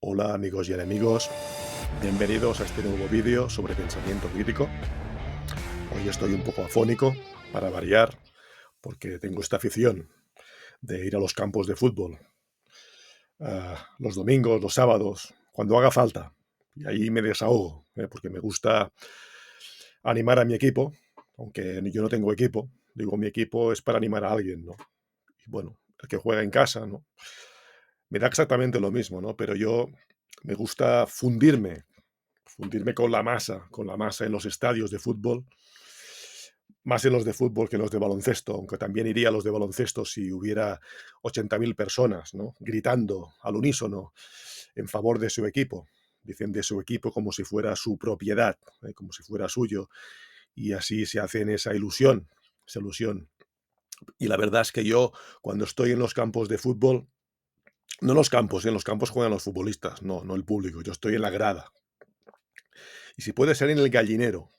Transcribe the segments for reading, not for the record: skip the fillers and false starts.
Hola amigos y enemigos, bienvenidos a este nuevo vídeo sobre pensamiento crítico. Hoy estoy un poco afónico, para variar, porque tengo esta afición de ir a los campos de fútbol los domingos, los sábados, cuando haga falta. Y ahí me desahogo, porque me gusta animar a mi equipo, aunque yo no tengo equipo. Digo, mi equipo es para animar a alguien, ¿no? Y bueno, el que juega en casa, ¿no? Me da exactamente lo mismo, ¿no? Pero yo me gusta fundirme con la masa en los estadios de fútbol, más en los de fútbol que en los de baloncesto, aunque también iría a los de baloncesto si hubiera 80.000 personas, ¿no? Gritando al unísono en favor de su equipo. Dicen de su equipo como si fuera su propiedad, como si fuera suyo, y así se hacen esa ilusión. Y la verdad es que yo, cuando estoy en los campos de fútbol, no en los campos juegan los futbolistas, no, no el público, yo estoy en la grada. Y si puede ser en el gallinero,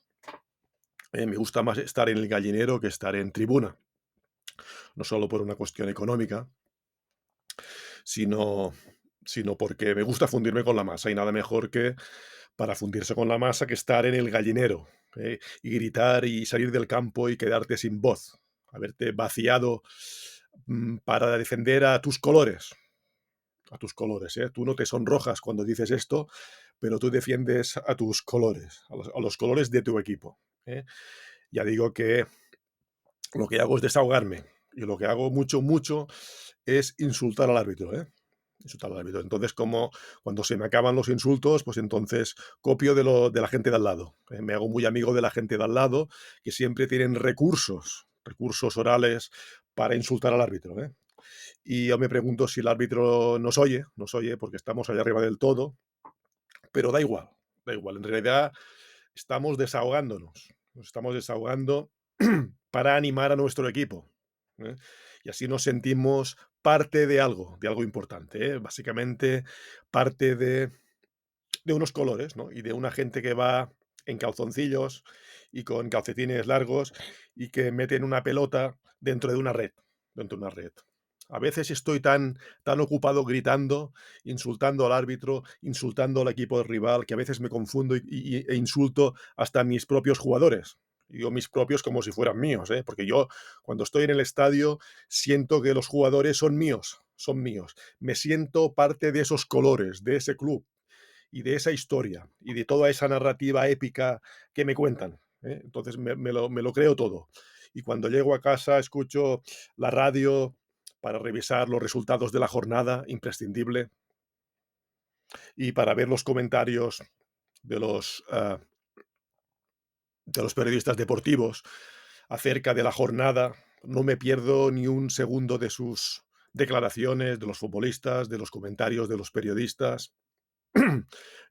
me gusta más estar en el gallinero que estar en tribuna, no solo por una cuestión económica, sino, sino porque me gusta fundirme con la masa y nada mejor que para fundirse con la masa que estar en el gallinero, y gritar y salir del campo y quedarte sin voz, haberte vaciado para defender a tus colores. Tú no te sonrojas cuando dices esto, pero tú defiendes a tus colores, a los colores de tu equipo. ¿Eh? Ya digo que lo que hago es desahogarme. Y lo que hago mucho, mucho es insultar al árbitro, ¿eh? Insultar al árbitro. Entonces, como cuando se me acaban los insultos, pues entonces copio de la gente de al lado. Me hago muy amigo de la gente de al lado, que siempre tienen recursos orales para insultar al árbitro, ¿eh? Y yo me pregunto si el árbitro nos oye, porque estamos allá arriba del todo, pero da igual, da igual. En realidad estamos desahogándonos. Nos estamos desahogando para animar a nuestro equipo, ¿eh? Y así nos sentimos parte de algo importante, ¿eh? Básicamente parte de unos colores, ¿no? Y de una gente que va en calzoncillos y con calcetines largos y que meten una pelota dentro de una red, dentro de una red. A veces estoy tan ocupado gritando, insultando al árbitro, insultando al equipo rival, que a veces me confundo e insulto hasta a mis propios jugadores. Y digo mis propios como si fueran míos, ¿eh? Porque yo, cuando estoy en el estadio, siento que los jugadores son míos, son míos. Me siento parte de esos colores, de ese club y de esa historia y de toda esa narrativa épica que me cuentan, ¿eh? Entonces me lo creo todo. Y cuando llego a casa escucho la radio para revisar los resultados de la jornada, imprescindible, y para ver los comentarios de de los periodistas deportivos acerca de la jornada. No me pierdo ni un segundo de sus declaraciones, de los futbolistas, de los comentarios de los periodistas.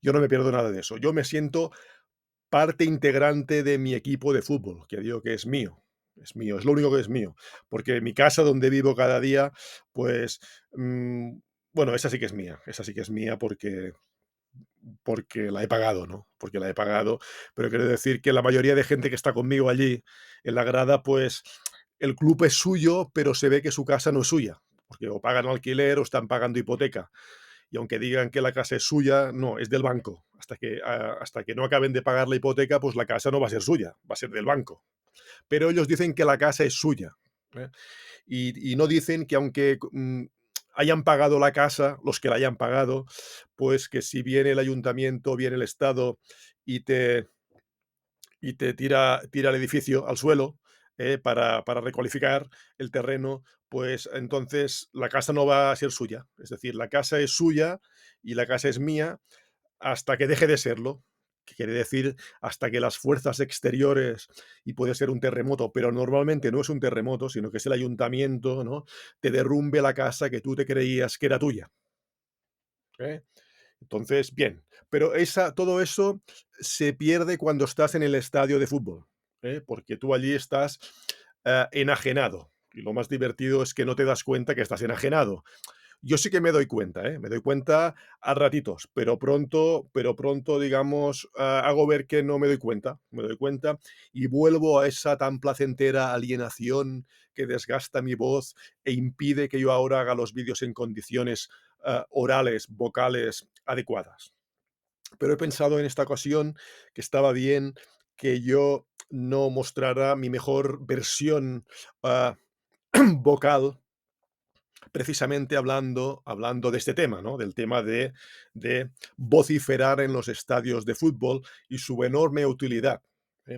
Yo no me pierdo nada de eso. Yo me siento parte integrante de mi equipo de fútbol, que digo que es mío, es lo único que es mío, porque mi casa donde vivo cada día, pues, bueno, esa sí que es mía porque la he pagado, ¿no? Porque la he pagado, pero quiero decir que la mayoría de gente que está conmigo allí en la grada, pues el club es suyo, pero se ve que su casa no es suya, porque o pagan alquiler o están pagando hipoteca. Y aunque digan que la casa es suya, no, es del banco. Hasta que no acaben de pagar la hipoteca, pues la casa no va a ser suya, va a ser del banco. Pero ellos dicen que la casa es suya, ¿eh? Y no dicen que aunque hayan pagado la casa, los que la hayan pagado, pues que si viene el ayuntamiento, viene el Estado y te tira el edificio al suelo, para recualificar el terreno, pues entonces la casa no va a ser suya. Es decir, la casa es suya y la casa es mía hasta que deje de serlo, que quiere decir hasta que las fuerzas exteriores, y puede ser un terremoto, pero normalmente no es un terremoto, sino que es el ayuntamiento, ¿no? Te derrumbe la casa que tú te creías que era tuya, ¿eh? Entonces, bien, pero todo eso se pierde cuando estás en el estadio de fútbol, ¿eh? Porque tú allí estás enajenado. Y lo más divertido es que no te das cuenta que estás enajenado. Yo sí que me doy cuenta, ¿eh? Me doy cuenta a ratitos, pero pronto, digamos, hago ver que no me doy cuenta. Me doy cuenta y vuelvo a esa tan placentera alienación que desgasta mi voz e impide que yo ahora haga los vídeos en condiciones orales, vocales, adecuadas. Pero he pensado en esta ocasión que estaba bien que yo no mostrara mi mejor versión ah, vocal, precisamente hablando de este tema, ¿no? Del tema de vociferar en los estadios de fútbol y su enorme utilidad.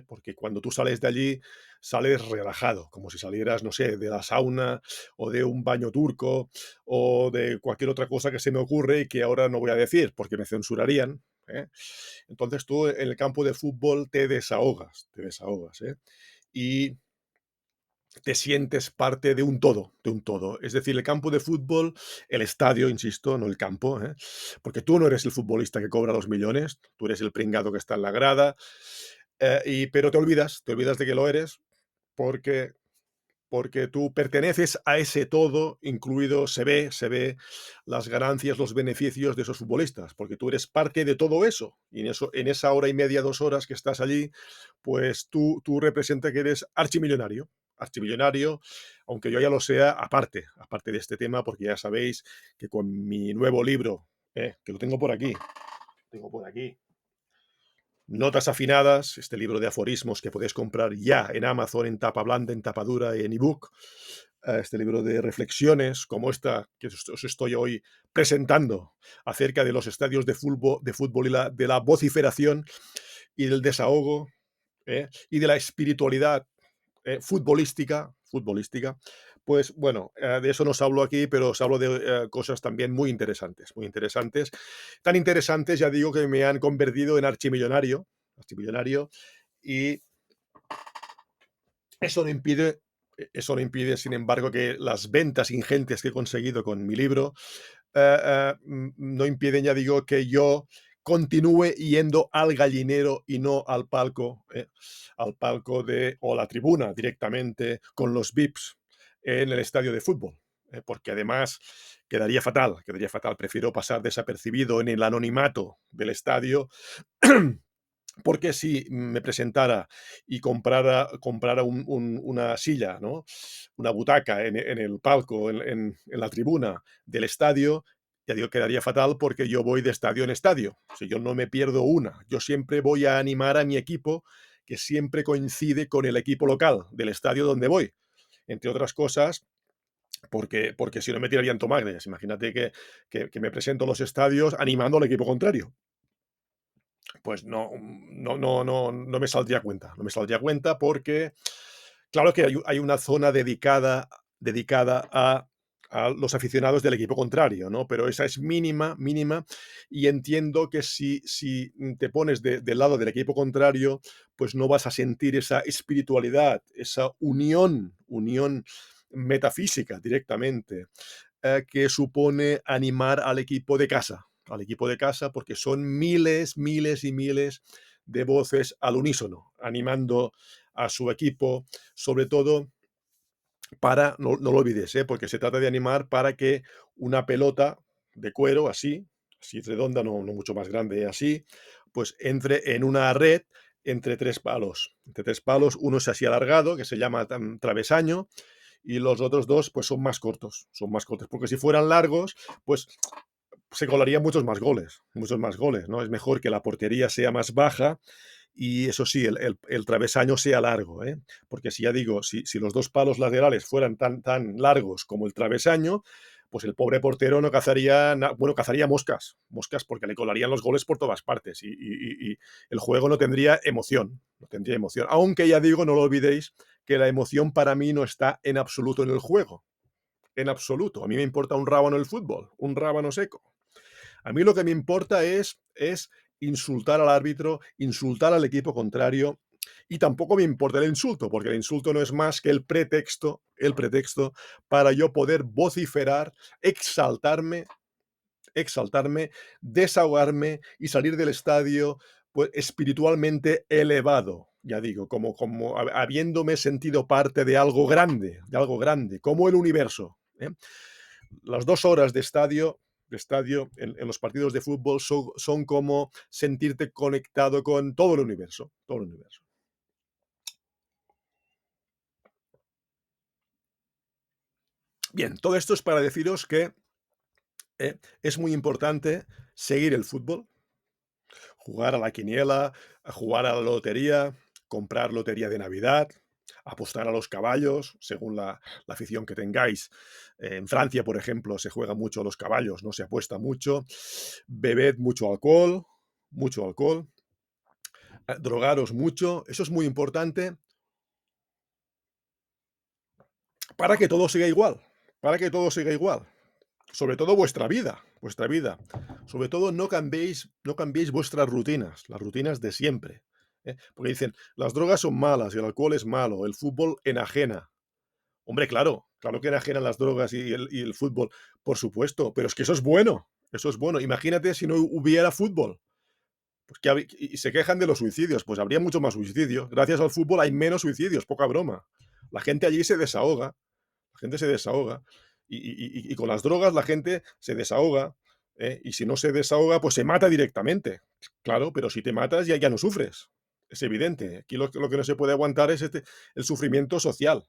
Porque cuando tú sales de allí, sales relajado, como si salieras, no sé, de la sauna o de un baño turco o de cualquier otra cosa que se me ocurre y que ahora no voy a decir porque me censurarían. ¿Eh? Entonces tú en el campo de fútbol te desahogas, ¿eh? Y te sientes parte de un todo, de un todo. Es decir, el campo de fútbol, el estadio, insisto, no el campo, ¿eh? Porque tú no eres el futbolista que cobra los millones, tú eres el pringado que está en la grada, pero te olvidas de que lo eres porque porque tú perteneces a ese todo, incluido se ve las ganancias, los beneficios de esos futbolistas, porque tú eres parte de todo eso. Y en esa hora y media, 2 horas que estás allí, pues tú representas que eres archimillonario, archimillonario, aunque yo ya lo sea aparte de este tema, porque ya sabéis que con mi nuevo libro, que lo tengo por aquí, Notas afinadas, este libro de aforismos que podéis comprar ya en Amazon en tapa blanda, en tapa dura y en ebook. Este libro de reflexiones como esta que os estoy hoy presentando acerca de los estadios de fútbol y de la vociferación y del desahogo, y de la espiritualidad futbolística, pues bueno, de eso no os hablo aquí, pero os hablo de cosas también muy interesantes, tan interesantes, ya digo, que me han convertido en archimillonario, y eso no impide, sin embargo, que las ventas ingentes que he conseguido con mi libro no impiden, ya digo, que yo continúe yendo al gallinero y no al palco o la tribuna directamente con los VIPs en el estadio de fútbol. Porque además quedaría fatal. Prefiero pasar desapercibido en el anonimato del estadio. Porque si me presentara y comprara una silla, ¿no? Una butaca en el palco, en la tribuna del estadio, ya digo, quedaría fatal porque yo voy de estadio en estadio. O sea, yo no me pierdo una. Yo siempre voy a animar a mi equipo, que siempre coincide con el equipo local del estadio donde voy. Entre otras cosas, porque si no me tirarían tomagres. Imagínate que me presento a los estadios animando al equipo contrario, pues no me saldría a cuenta. No me saldría a cuenta porque, claro que hay una zona dedicada a los aficionados del equipo contrario, ¿no? Pero esa es mínima, mínima, y entiendo que si te pones del lado del equipo contrario, pues no vas a sentir esa espiritualidad, esa unión metafísica directamente, que supone animar al equipo de casa, porque son miles, miles y miles de voces al unísono, animando a su equipo, sobre todo no lo olvides, porque se trata de animar para que una pelota de cuero, así redonda, no mucho más grande, así, pues entre en una red entre tres palos. Entre tres palos, uno es así alargado, que se llama travesaño, y los otros dos pues son más cortos, porque si fueran largos, pues se colarían muchos más goles, ¿no? Es mejor que la portería sea más baja y eso sí, el travesaño sea largo, ¿eh? Porque si ya digo, si los dos palos laterales fueran tan largos como el travesaño, pues el pobre portero no cazaría, bueno, cazaría moscas porque le colarían los goles por todas partes y el juego no tendría emoción, no tendría emoción. Aunque ya digo, no lo olvidéis, que la emoción para mí no está en absoluto en el juego, en absoluto. A mí me importa un rábano el fútbol, un rábano seco. A mí lo que me importa es insultar al árbitro, insultar al equipo contrario, y tampoco me importa el insulto, porque el insulto no es más que el pretexto para yo poder vociferar, exaltarme, desahogarme y salir del estadio pues espiritualmente elevado, ya digo, como habiéndome sentido parte de algo grande, como el universo. Las 2 horas de estadio en los partidos de fútbol son como sentirte conectado con todo el universo, todo el universo. Bien, todo esto es para deciros que Es muy importante seguir el fútbol, jugar a la quiniela, a jugar a la lotería, comprar lotería de Navidad, apostar a los caballos, según la afición que tengáis. En Francia, por ejemplo, se juega mucho a los caballos, no se apuesta mucho. Bebed mucho alcohol, drogaros mucho. Eso es muy importante para que todo siga igual, para que todo siga igual. Sobre todo vuestra vida, vuestra vida. Sobre todo no cambiéis vuestras rutinas, las rutinas de siempre, porque dicen: "Las drogas son malas, y el alcohol es malo, el fútbol enajena". Hombre, claro, claro que enajenan las drogas y el fútbol, por supuesto, pero es que eso es bueno, eso es bueno. Imagínate si no hubiera fútbol, pues, ¿qué habrí y se quejan de los suicidios? Pues habría mucho más suicidios. Gracias al fútbol hay menos suicidios, poca broma. La gente allí se desahoga. La gente se desahoga. Y con las drogas la gente se desahoga, y si no se desahoga, pues se mata directamente. Claro, pero si te matas ya no sufres. Es evidente. Aquí lo que no se puede aguantar es el sufrimiento social.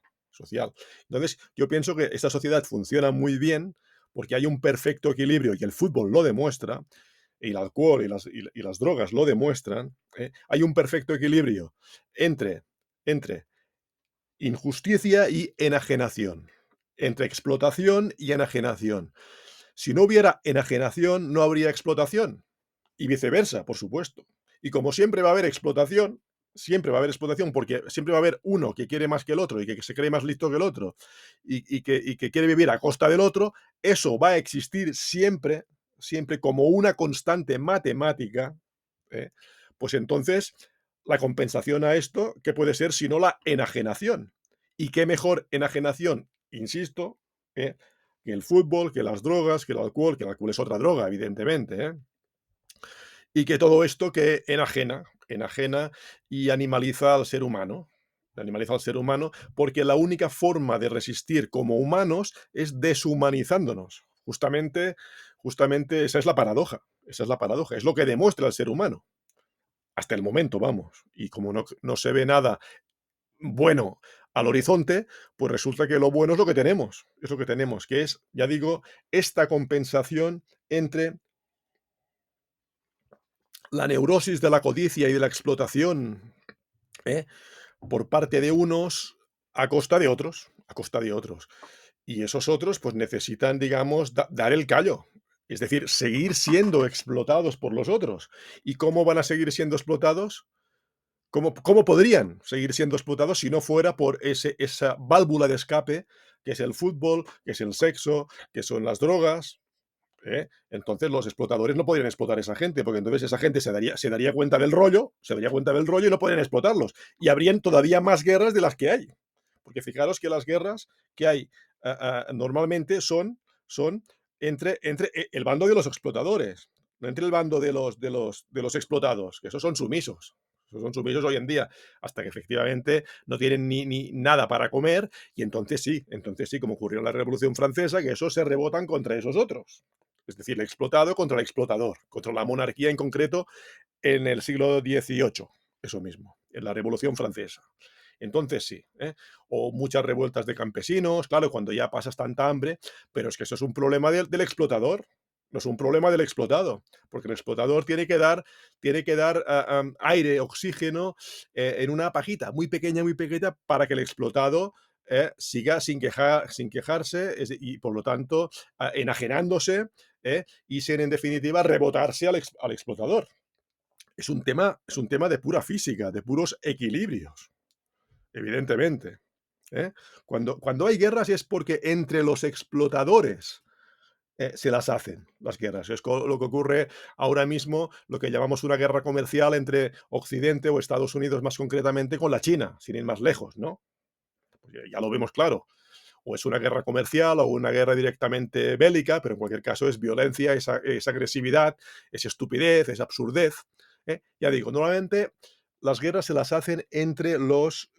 Entonces, yo pienso que esta sociedad funciona muy bien porque hay un perfecto equilibrio y el fútbol lo demuestra, y el alcohol y las drogas lo demuestran, hay un perfecto equilibrio entre entre injusticia y enajenación, entre explotación y enajenación. Si no hubiera enajenación, no habría explotación, y viceversa, por supuesto. Y como siempre va a haber explotación, porque siempre va a haber uno que quiere más que el otro y que se cree más listo que el otro y que quiere vivir a costa del otro, eso va a existir siempre, siempre como una constante matemática, ¿eh? Pues entonces, la compensación a esto, ¿qué puede ser sino la enajenación? ¿Y qué mejor enajenación, insisto, eh, que el fútbol, que las drogas, que el alcohol es otra droga, evidentemente, y que todo esto que enajena y animaliza al ser humano, porque la única forma de resistir como humanos es deshumanizándonos. Justamente esa es la paradoja, es lo que demuestra el ser humano, hasta el momento, vamos. Y como no se ve nada bueno al horizonte, pues resulta que lo bueno es lo que tenemos, que es, ya digo, esta compensación entre la neurosis de la codicia y de la explotación, ¿eh? Por parte de unos a costa de otros. Y esos otros, pues necesitan, digamos, dar el callo. Es decir, seguir siendo explotados por los otros. ¿Y cómo van a seguir siendo explotados? ¿Cómo podrían seguir siendo explotados si no fuera por esa válvula de escape que es el fútbol, que es el sexo, que son las drogas? Entonces los explotadores no podrían explotar a esa gente, porque entonces esa gente se daría cuenta del rollo, y no podrían explotarlos. Y habrían todavía más guerras de las que hay. Porque fijaros que las guerras que hay normalmente son entre el bando de los explotadores, no entre el bando de los explotados, que esos son sumisos. Esos son sumisos hoy en día, hasta que efectivamente no tienen ni nada para comer, y entonces sí, como ocurrió en la Revolución Francesa, que esos se rebotan contra esos otros. Es decir, el explotado contra el explotador, contra la monarquía en concreto en el siglo XVIII, eso mismo, en la Revolución Francesa. Entonces sí, o muchas revueltas de campesinos, claro, cuando ya pasas tanta hambre, pero es que eso es un problema del explotador, no es un problema del explotado, porque el explotador tiene que dar aire, oxígeno, en una pajita muy pequeña, para que el explotado siga sin quejarse y por lo tanto enajenándose, y sin en definitiva rebotarse al explotador. Es un tema de pura física, de puros equilibrios, evidentemente, ¿eh? Cuando hay guerras es porque entre los explotadores, se las hacen las guerras. Es lo que ocurre ahora mismo, lo que llamamos una guerra comercial entre Occidente o Estados Unidos, más concretamente, con la China, sin ir más lejos, ¿no? Pues ya lo vemos claro. O es una guerra comercial o una guerra directamente bélica, pero en cualquier caso es violencia, es agresividad, es estupidez, es absurdez. Ya digo, normalmente las guerras se las hacen entre los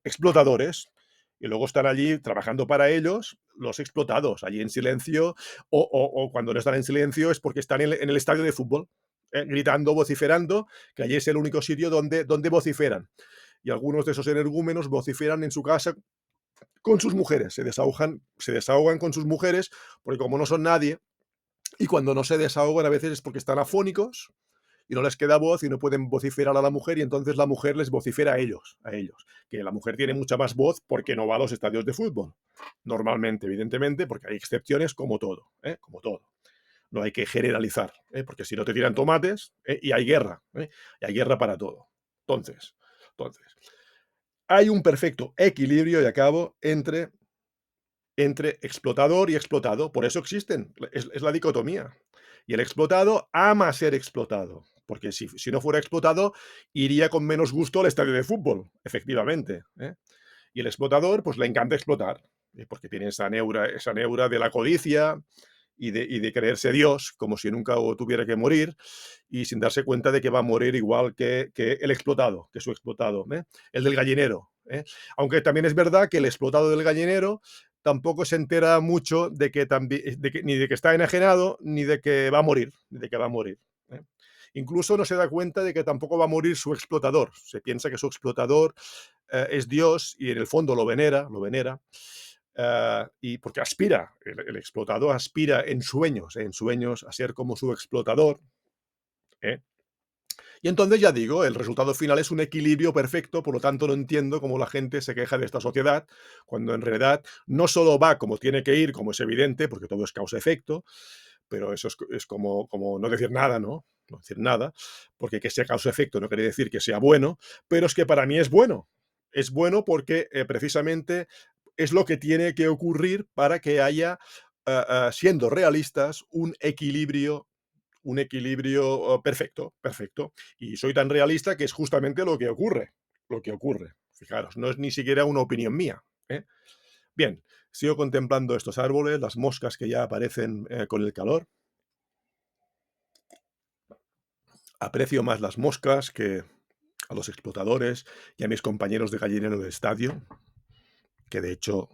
explotadores, y luego están allí trabajando para ellos los explotados, allí en silencio, o cuando no están en silencio es porque están en el estadio de fútbol, gritando, vociferando, que allí es el único sitio donde vociferan. Y algunos de esos energúmenos vociferan en su casa con sus mujeres, se desahogan con sus mujeres, porque como no son nadie, Y cuando no se desahogan a veces es porque están afónicos y no les queda voz y no pueden vociferar a la mujer y entonces la mujer les vocifera a ellos. Que la mujer tiene mucha más voz porque no va a los estadios de fútbol. Normalmente, evidentemente, porque hay excepciones como todo, ¿eh? Como todo. No hay que generalizar, ¿eh? Porque si no te tiran tomates, ¿eh? Y hay guerra, ¿eh? Y hay guerra para todo. Entonces, hay un perfecto equilibrio, y acabo, entre explotador y explotado. Por eso existen, es la dicotomía. Y el explotado ama ser explotado, porque si no fuera explotado, iría con menos gusto al estadio de fútbol, efectivamente, ¿eh? Y el explotador, pues le encanta explotar, porque tiene esa neura de la codicia y de creerse Dios, como si nunca tuviera que morir, y sin darse cuenta de que va a morir igual que el explotado, que su explotado, ¿eh? El del gallinero, ¿eh? Aunque también es verdad que el explotado del gallinero tampoco se entera mucho de que, ni de que está enajenado, ni de que va a morir, ni de que va a morir, ¿eh? Incluso no se da cuenta de que tampoco va a morir su explotador. Se piensa que su explotador es Dios y en el fondo lo venera, y porque aspira, el explotador aspira en sueños a ser como su explotador, ¿eh? Y entonces ya digo, el resultado final es un equilibrio perfecto, por lo tanto no entiendo cómo la gente se queja de esta sociedad, cuando en realidad no solo va como tiene que ir, como es evidente, porque todo es causa-efecto, pero eso es como no decir nada, ¿no? No decir nada, porque que sea causa-efecto no quiere decir que sea bueno, pero es que para mí es bueno. Es bueno porque precisamente es lo que tiene que ocurrir para que haya, siendo realistas, un equilibrio perfecto, perfecto. Y soy tan realista que es justamente lo que ocurre, lo que ocurre. Fijaros, no es ni siquiera una opinión mía, ¿eh? Bien, sigo contemplando estos árboles, las moscas que ya aparecen con el calor. Aprecio más las moscas que a los explotadores y a mis compañeros de gallinero de estadio, que de hecho,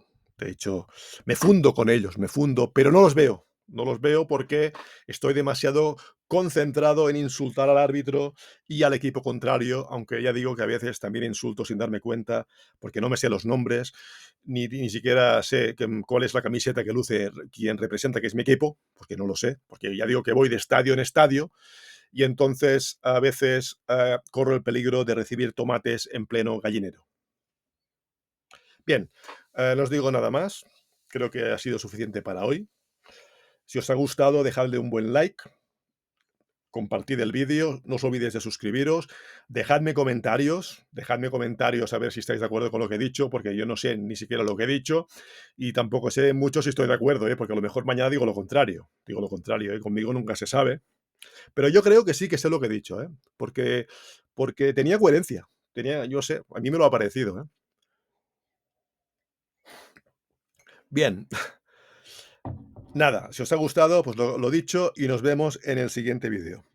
me fundo con ellos, me fundo, pero no los veo. No los veo porque estoy demasiado concentrado en insultar al árbitro y al equipo contrario, aunque ya digo que a veces también insulto sin darme cuenta, porque no me sé los nombres, ni siquiera sé cuál es la camiseta que luce quien representa que es mi equipo, porque no lo sé, porque ya digo que voy de estadio en estadio y entonces a veces corro el peligro de recibir tomates en pleno gallinero. Bien, no os digo nada más. Creo que ha sido suficiente para hoy. Si os ha gustado, dejadle un buen like, compartid el vídeo, no os olvidéis de suscribiros, dejadme comentarios a ver si estáis de acuerdo con lo que he dicho, porque yo no sé ni siquiera lo que he dicho y tampoco sé mucho si estoy de acuerdo, porque a lo mejor mañana digo lo contrario, conmigo nunca se sabe, pero yo creo que sí que sé lo que he dicho, porque tenía coherencia, yo sé, a mí me lo ha parecido, ¿eh? Bien, nada, si os ha gustado, pues lo dicho y nos vemos en el siguiente vídeo.